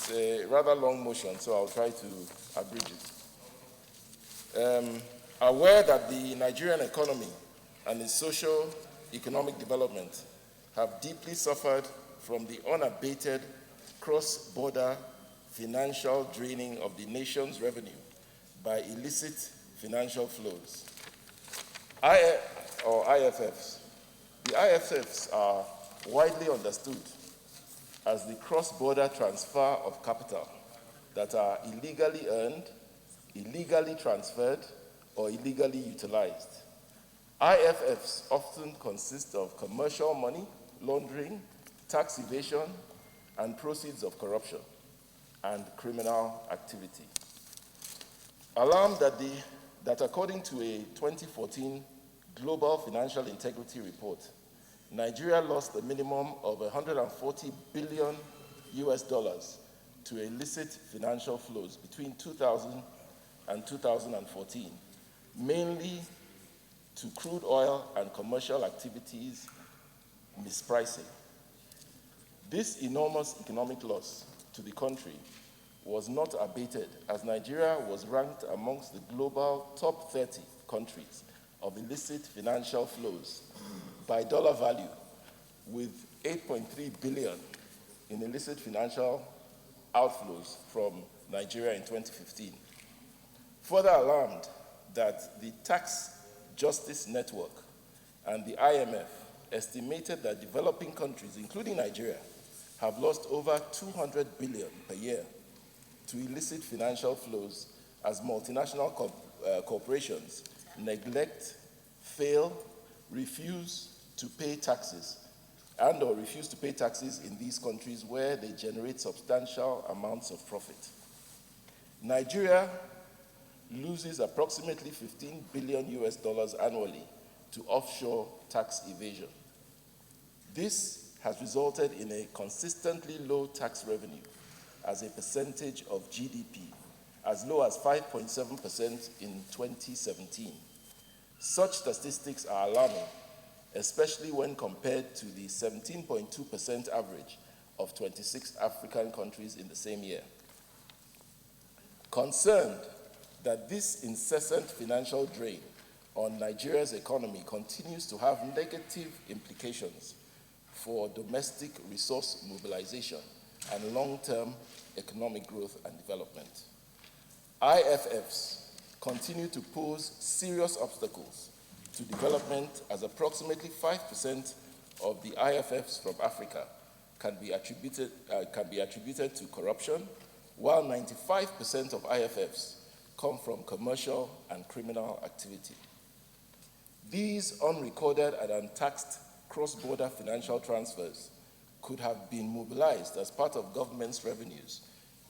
It's a rather long motion, so I'll try to abridge it. Aware that the Nigerian economy and its socio-economic development have deeply suffered from the unabated cross-border financial draining of the nation's revenue by illicit financial flows. IFFs. The IFFs are widely understood as the cross-border transfer of capital that are illegally earned, illegally transferred, or illegally utilized. IFFs often consist of commercial money, laundering, tax evasion, and proceeds of corruption and criminal activity. Alarmed that according to a 2014 Global Financial Integrity Report, Nigeria lost a minimum of $140 billion to illicit financial flows between 2000 and 2014, mainly to crude oil and commercial activities mispricing. This enormous economic loss to the country was not abated, as Nigeria was ranked amongst the global top 30 countries of illicit financial flows by dollar value, with $8.3 billion in illicit financial outflows from Nigeria in 2015. Further alarmed that the Tax Justice Network and the IMF estimated that developing countries, including Nigeria, have lost over $200 billion per year to illicit financial flows as multinational corporations neglect, fail, refuse to pay taxes or refuse to pay taxes in these countries where they generate substantial amounts of profit. Nigeria loses approximately $15 billion annually to offshore tax evasion. This has resulted in a consistently low tax revenue as a percentage of GDP, as low as 5.7% in 2017. Such statistics are alarming, especially when compared to the 17.2% average of 26 African countries in the same year. Concerned that this incessant financial drain on Nigeria's economy continues to have negative implications for domestic resource mobilization and long-term economic growth and development. IFFs continue to pose serious obstacles to development, as approximately 5% of the IFFs from Africa can be attributed to corruption, while 95% of IFFs come from commercial and criminal activity. These unrecorded and untaxed cross-border financial transfers could have been mobilized as part of government's revenues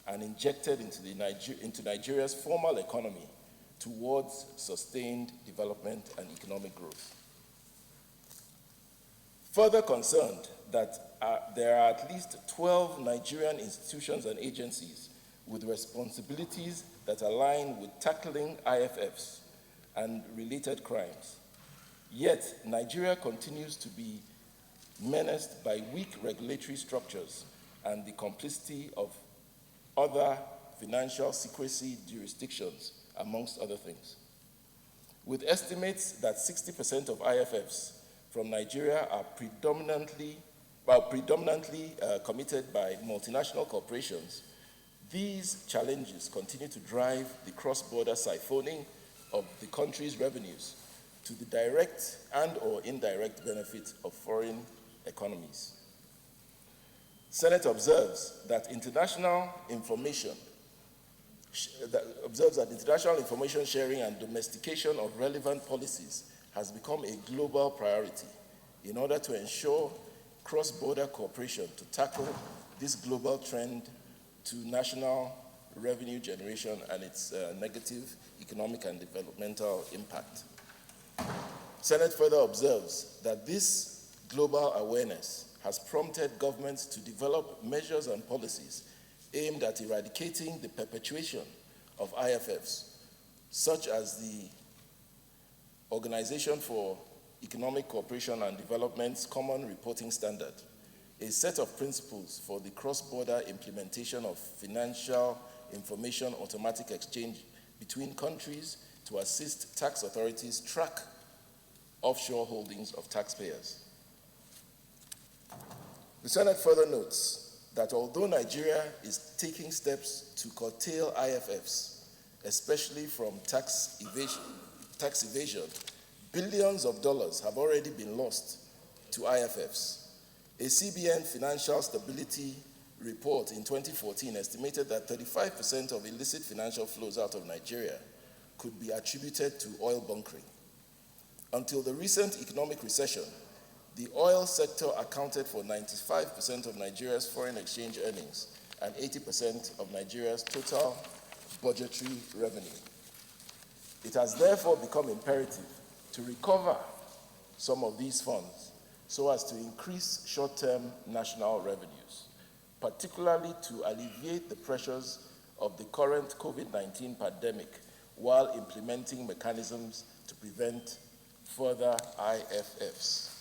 and injected into Nigeria's formal economy towards sustained development and economic growth. Further concerned that there are at least 12 Nigerian institutions and agencies with responsibilities that align with tackling IFFs and related crimes. Yet, Nigeria continues to be menaced by weak regulatory structures and the complicity of other financial secrecy jurisdictions, amongst other things. With estimates that 60% of IFFs from Nigeria are predominantly committed by multinational corporations, these challenges continue to drive the cross-border siphoning of the country's revenues to the direct and or indirect benefit of foreign economies. Senate observes that international information sharing and domestication of relevant policies has become a global priority in order to ensure cross-border cooperation to tackle this global trend to national revenue generation and its negative economic and developmental impact. Senate further observes that this global awareness has prompted governments to develop measures and policies aimed at eradicating the perpetuation of IFFs, such as the Organization for Economic Cooperation and Development's Common Reporting Standard, a set of principles for the cross-border implementation of financial information automatic exchange between countries to assist tax authorities track offshore holdings of taxpayers. The Senate further notes that although Nigeria is taking steps to curtail IFFs, especially from tax evasion, billions of dollars have already been lost to IFFs. A CBN Financial Stability report in 2014 estimated that 35% of illicit financial flows out of Nigeria could be attributed to oil bunkering. Until the recent economic recession, the oil sector accounted for 95% of Nigeria's foreign exchange earnings and 80% of Nigeria's total budgetary revenue. It has therefore become imperative to recover some of these funds so as to increase short-term national revenues, particularly to alleviate the pressures of the current COVID-19 pandemic while implementing mechanisms to prevent further IFFs.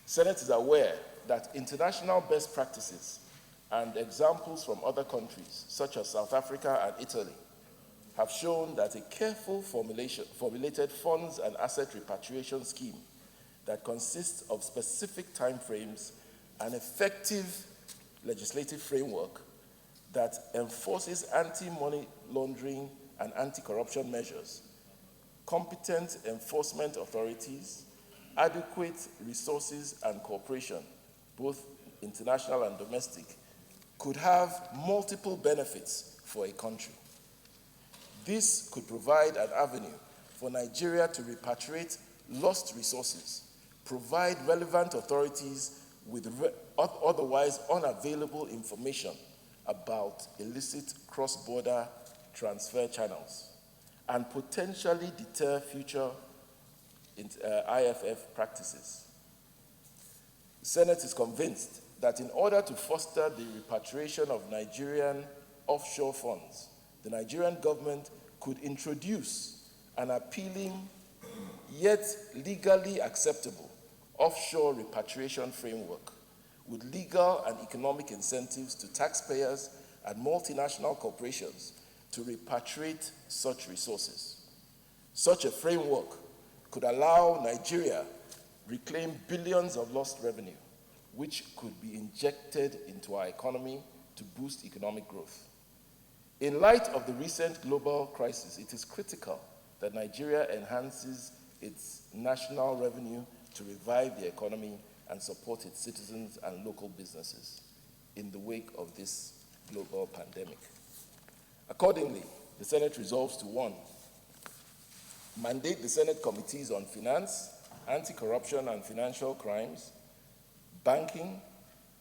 Senate is aware that international best practices and examples from other countries, such as South Africa and Italy, have shown that a careful formulated funds and asset repatriation scheme that consists of specific timeframes and effective legislative framework that enforces anti-money laundering and anti-corruption measures, competent enforcement authorities, adequate resources and cooperation, both international and domestic, could have multiple benefits for a country. This could provide an avenue for Nigeria to repatriate lost resources, provide relevant authorities with otherwise unavailable information about illicit cross-border transfer channels, and potentially deter future IFF practices. The Senate is convinced that in order to foster the repatriation of Nigerian offshore funds, the Nigerian government could introduce an appealing yet legally acceptable offshore repatriation framework with legal and economic incentives to taxpayers and multinational corporations to repatriate such resources. Such a framework could allow Nigeria reclaim billions of lost revenue, which could be injected into our economy to boost economic growth. In light of the recent global crisis, it is critical that Nigeria enhances its national revenue to revive the economy and support its citizens and local businesses in the wake of this global pandemic. Accordingly, the Senate resolves to 1, mandate the Senate Committees on Finance, Anti-Corruption and Financial Crimes, Banking,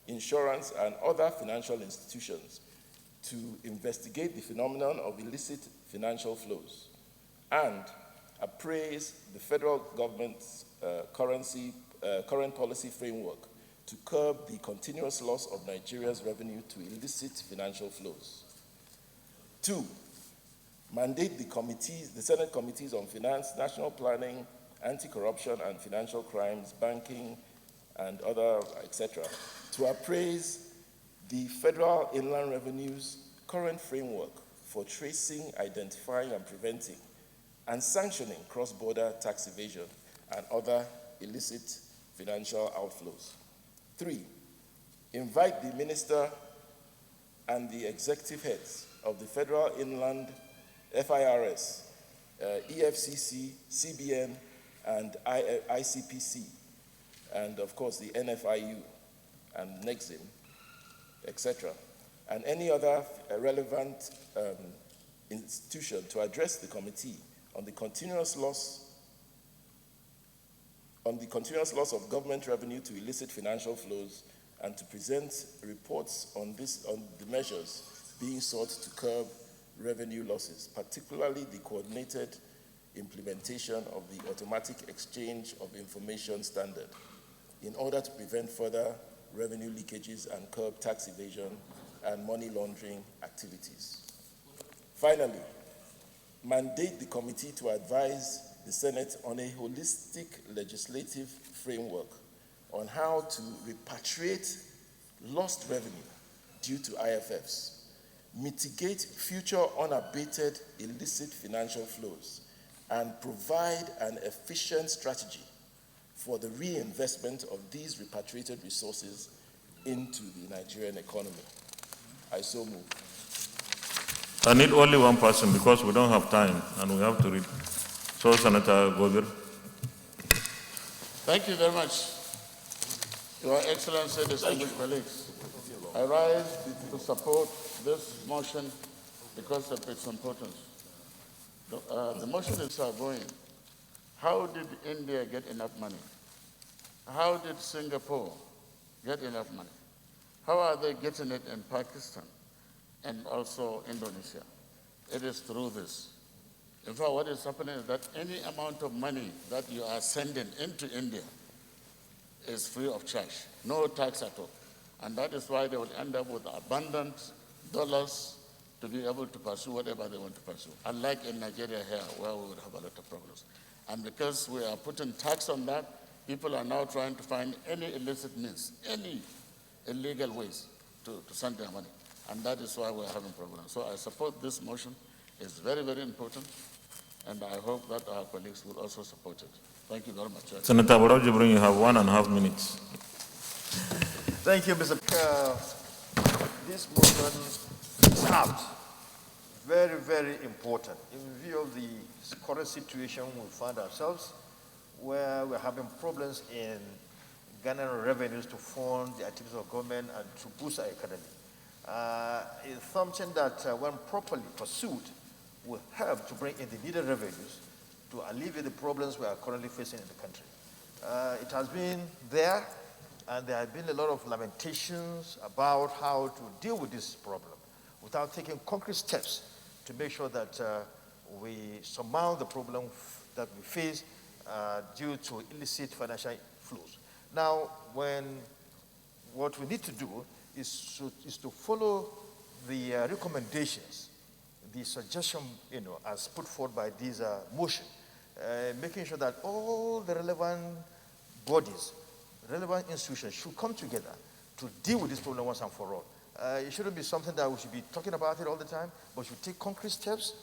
Insurance, and other financial institutions to investigate the phenomenon of illicit financial flows and appraise the federal government's current policy framework to curb the continuous loss of Nigeria's revenue to illicit financial flows. 2, mandate the Senate Committees on Finance, National Planning, Anti-Corruption and Financial Crimes, Banking, and other, etc., to appraise the Federal Inland Revenue's current framework for tracing, identifying, and preventing and sanctioning cross-border tax evasion and other illicit financial outflows. 3, invite the Minister and the executive heads of the Federal Inland FIRS, EFCC, CBN, and ICPC, and of course the NFIU and NEXIM, etc., and any other relevant institution to address the committee on the continuous loss of government revenue to illicit financial flows, and to present reports on the measures being sought to curb revenue losses, particularly the coordinated implementation of the automatic exchange of information standard, in order to prevent further revenue leakages and curb tax evasion and money laundering activities. Finally, mandate the committee to advise the Senate on a holistic legislative framework on how to repatriate lost revenue due to IFFs, mitigate future unabated illicit financial flows, and provide an efficient strategy for the reinvestment of these repatriated resources into the Nigerian economy. I so move. I need only one person because we don't have time and we have to read. So, Senator Gobir. Thank you very much, Your Excellency, distinguished colleagues. I rise to support this motion because of its importance. The motion is going. How did India get enough money? How did Singapore get enough money? How are they getting it in Pakistan and also Indonesia? It is through this. In fact, what is happening is that any amount of money that you are sending into India is free of charge, no tax at all. And that is why they will end up with abundant dollars to be able to pursue whatever they want to pursue. Unlike in Nigeria here, where we would have a lot of problems. And because we are putting tax on that, people are now trying to find any illicit means, any illegal ways to send their money. And that is why we're having problems. So I support this motion. It's very, very important. And I hope that our colleagues will also support it. Thank you very much. Senator Barrow Jibrin, you have 1.5 minutes. Thank you, Mr. Speaker. This motion is apt, very, very important in view of the current situation we find ourselves, where we're having problems in garnering revenues to fund the activities of government and to boost our economy. It's something that, when properly pursued, will help to bring in the needed revenues to alleviate the problems we are currently facing in the country. It has been there, and there have been a lot of lamentations about how to deal with this problem without taking concrete steps to make sure that we surmount the problem that we face due to illicit financial flows. Now, what we need to do is to follow the recommendations, the suggestion, as put forward by this motion, making sure that all the relevant bodies, relevant institutions should come together to deal with this problem once and for all. It shouldn't be something that we should be talking about it all the time, but should take concrete steps,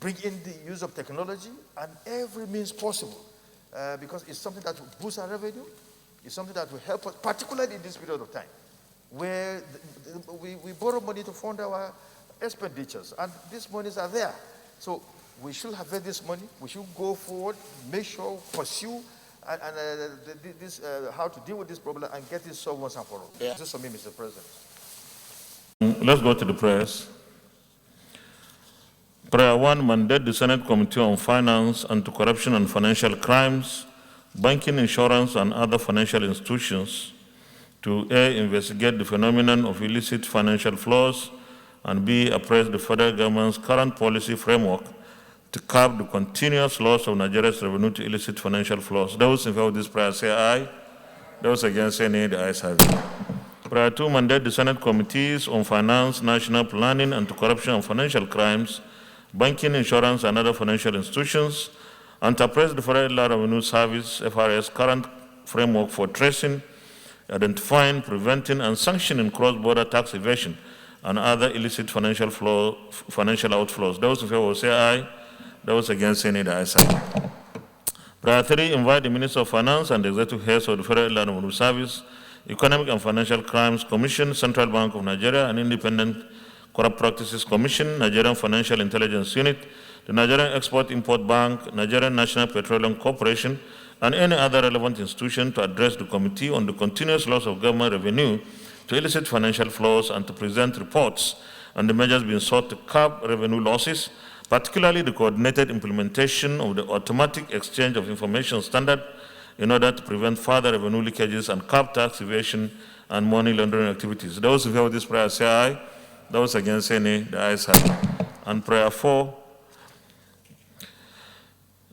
bring in the use of technology and every means possible, because it's something that will boost our revenue, it's something that will help us, particularly in this period of time, where we borrow money to fund our expenditures, and these monies are there. So we should have this money, we should go forward, make sure, pursue, how to deal with this problem and get this solved once and for all. Yeah. This is for me, Mr. President. Let's go to the prayers. Prayer 1, mandate the Senate Committee on Finance, Anti-Corruption and Financial Crimes, Banking, Insurance, and other financial institutions to A, investigate the phenomenon of illicit financial flows, and B, appraise the federal government's current policy framework to curb the continuous loss of Nigeria's revenue to illicit financial flows. Those in favor of this prayer say aye. Those against say nay. The ayes have it. Prayer 2, mandate the Senate Committees on Finance, National Planning, Anti-Corruption and Financial Crimes, Banking, Insurance, and other financial institutions, and to appraise the Federal Revenue Service, FRS, current framework for tracing, identifying, preventing, and sanctioning cross-border tax evasion and other illicit financial outflows. Those in favor will say aye. Those against say nay. The ayes have it. Prayer 3, invite the Minister of Finance and the Executive Heads of the Federal Revenue Service, Economic and Financial Crimes Commission, Central Bank of Nigeria, and Independent Corrupt Practices Commission, Nigerian Financial Intelligence Unit, the Nigerian Export-Import Bank, Nigerian National Petroleum Corporation, and any other relevant institution to address the Committee on the continuous loss of government revenue to illicit financial flows and to present reports on the measures being sought to curb revenue losses, particularly the coordinated implementation of the automatic exchange of information standard in order to prevent further revenue leakages and curb tax evasion and money laundering activities. Those who favor this prayer say aye. Those against say nay. The ayes have it. And prayer 4,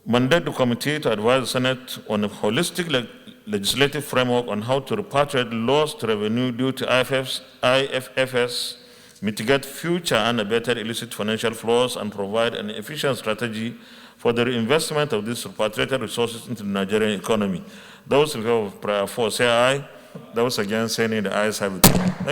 mandate the committee to advise the Senate on a holistic legislative framework on how to repatriate lost revenue due to IFFs, mitigate future unabated illicit financial flows, and provide an efficient strategy for the reinvestment of these repatriated resources into the Nigerian economy. Those in favor of prayer 4 say aye. Those against say nay. The ayes have it. Thank